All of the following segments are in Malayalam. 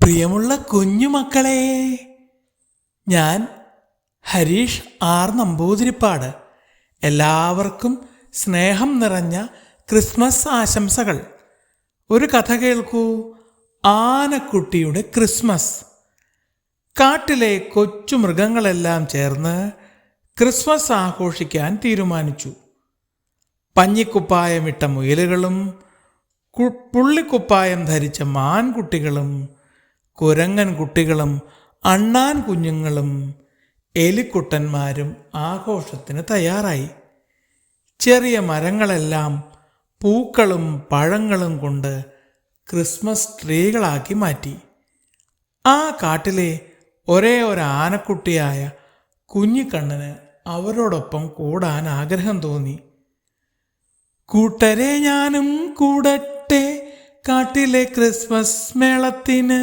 പ്രിയമുള്ള കുഞ്ഞുമക്കളെ, ഞാൻ ഹരീഷ് ആർ നമ്പൂതിരിപ്പാട്. എല്ലാവർക്കും സ്നേഹം നിറഞ്ഞ ക്രിസ്മസ് ആശംസകൾ. ഒരു കഥ കേൾക്കൂ. ആനക്കുട്ടിയുടെ ക്രിസ്മസ്. കാട്ടിലെ കൊച്ചു മൃഗങ്ങളെല്ലാം ചേർന്ന് ക്രിസ്മസ് ആഘോഷിക്കാൻ തീരുമാനിച്ചു. പഞ്ഞിക്കുപ്പായമിട്ട മുയലുകളും പുള്ളിക്കുപ്പായം ധരിച്ച മാൻകുട്ടികളും കുരങ്ങൻ കുട്ടികളും അണ്ണാൻ കുഞ്ഞുങ്ങളും എലിക്കുട്ടന്മാരും ആഘോഷത്തിന് തയ്യാറായി. ചെറിയ മരങ്ങളെല്ലാം പൂക്കളും പഴങ്ങളും കൊണ്ട് ക്രിസ്മസ് ട്രീകളാക്കി മാറ്റി. ആ കാട്ടിലെ ഒരേ ഒരു ആനക്കുട്ടിയായ കുഞ്ഞിക്കണ്ണന് അവരോടൊപ്പം കൂടാൻ ആഗ്രഹം തോന്നി. കൂട്ടരെ ഞാനും കൂടട്ടെ കാട്ടിലെ ക്രിസ്മസ് മേളത്തിന്,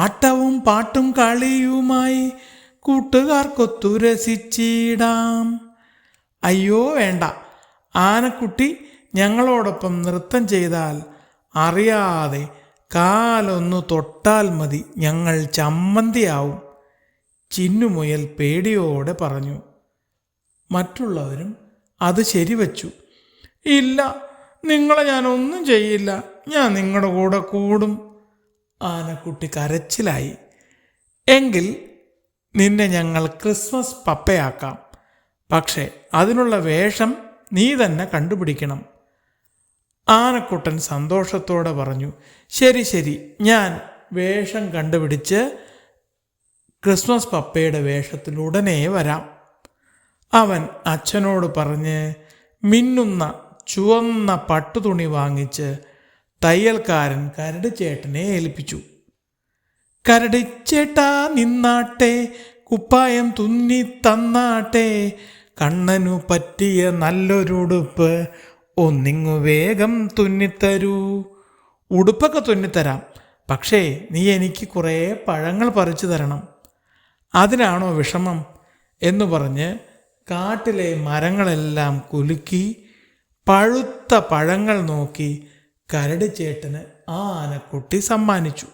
ആട്ടവും പാട്ടും കളിയുമായി കൂട്ടുകാർക്കൊത്തു രസിച്ചിടാം. അയ്യോ വേണ്ട, ആനക്കുട്ടി ഞങ്ങളോടൊപ്പം നൃത്തം ചെയ്താൽ അറിയാതെ കാലൊന്നു തൊട്ടാൽ മതി, ഞങ്ങൾ ചമ്മന്തിയാവും. ചിന്നുമുയൽ പേടിയോടെ പറഞ്ഞു. മറ്റുള്ളവരും അത് ശരിവച്ചു. ഇല്ല, നിങ്ങളെ ഞാനൊന്നും ചെയ്യില്ല, ഞാൻ നിങ്ങളുടെ കൂടെ കൂടും. ആനക്കുട്ടി കരച്ചിലായി. എങ്കിൽ നിന്നെ ഞങ്ങൾ ക്രിസ്മസ് പപ്പയാക്കാം. പക്ഷേ അതിനുള്ള വേഷം നീ തന്നെ കണ്ടുപിടിക്കണം. ആനക്കുട്ടൻ സന്തോഷത്തോടെ പറഞ്ഞു. ശരി ശരി, ഞാൻ വേഷം കണ്ടുപിടിച്ച് ക്രിസ്മസ് പപ്പയുടെ വേഷത്തിൽ ഉടനെ വരാം. അവൻ അച്ഛനോട് പറഞ്ഞ് മിന്നുന്ന ചുവന്ന പട്ടുതുണി വാങ്ങിച്ച് തയ്യൽക്കാരൻ കരടിച്ചേട്ടനെ ഏൽപ്പിച്ചു. കരടിച്ചേട്ടാ നിന്നാട്ടെ, കുപ്പായം തുന്നി തന്നാട്ടെ, കണ്ണനു പറ്റിയ നല്ലൊരുടുപ്പ് ഒന്നിങ്ങു വേഗം തുന്നിത്തരൂ. ഉടുപ്പൊക്കെ തുന്നിത്തരാം, പക്ഷേ നീ എനിക്ക് കുറേ പഴങ്ങൾ പറിച്ചു തരണം. അതിനാണോ വിഷമം എന്നു പറഞ്ഞ് കാട്ടിലെ മരങ്ങളെല്ലാം കുലുക്കി പഴുത്ത പഴങ്ങൾ നോക്കി കരടിച്ചേട്ടന് ആ ആനക്കുട്ടി സമ്മാനിച്ചു.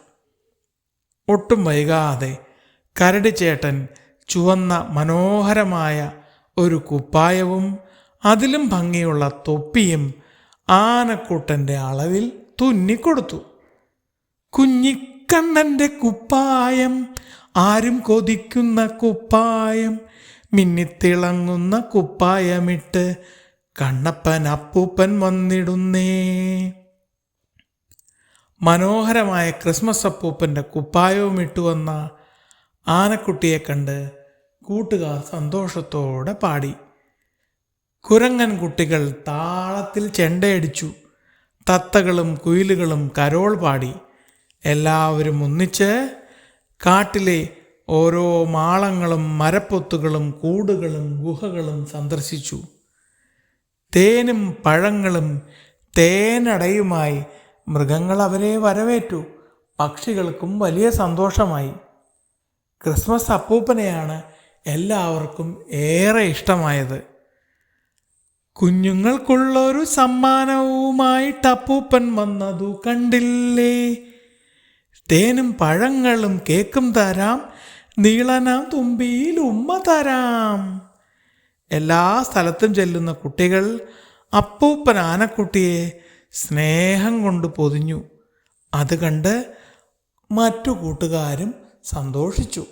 ഒട്ടും വൈകാതെ കരടിച്ചേട്ടൻ ചുവന്ന മനോഹരമായ ഒരു കുപ്പായവും അതിലും ഭംഗിയുള്ള തൊപ്പിയും ആനക്കുട്ടൻ്റെ അളവിൽ തുന്നിക്കൊടുത്തു. കുഞ്ഞിക്കണ്ണൻ്റെ കുപ്പായം, ആരും കൊതിക്കുന്ന കുപ്പായം, മിന്നിത്തിളങ്ങുന്ന കുപ്പായമിട്ട് കണ്ണപ്പൻ അപ്പൂപ്പൻ വന്നിടുന്നേ. മനോഹരമായ ക്രിസ്മസ് അപ്പൂപ്പൻ്റെ കുപ്പായവും ഇട്ടുവന്ന ആനക്കുട്ടിയെ കണ്ട് കൂട്ടുകാർ സന്തോഷത്തോടെ പാടി. കുരങ്ങൻ കുട്ടികൾ താളത്തിൽ ചെണ്ടയടിച്ചു. തത്തകളും കുയിലുകളും കരോൾ പാടി. എല്ലാവരും ഒന്നിച്ച് കാട്ടിലെ ഓരോ മാളങ്ങളും മരപ്പൊത്തുകളും കൂടുകളും ഗുഹകളും സന്ദർശിച്ചു. തേനും പഴങ്ങളും തേനടയുമായി മൃഗങ്ങൾ അവരെ വരവേറ്റു. പക്ഷികൾക്കും വലിയ സന്തോഷമായി. ക്രിസ്മസ് അപ്പൂപ്പനെയാണ് എല്ലാവർക്കും ഏറെ ഇഷ്ടമായത്. കുഞ്ഞുങ്ങൾക്കുള്ളൊരു സമ്മാനവുമായിട്ട് അപ്പൂപ്പൻ വന്നതു കണ്ടില്ലേ, തേനും പഴങ്ങളും കേക്കും തരാം, നീളനാം തുമ്പിയിൽ ഉമ്മ തരാം. എല്ലാ സ്ഥലത്തും ചെല്ലുന്ന കുട്ടികൾ അപ്പൂപ്പൻ ആനക്കുട്ടിയെ സ്നേഹം കൊണ്ട് പൊതിഞ്ഞു. അത് കണ്ട് മറ്റു കൂട്ടുകാരും സന്തോഷിച്ചു.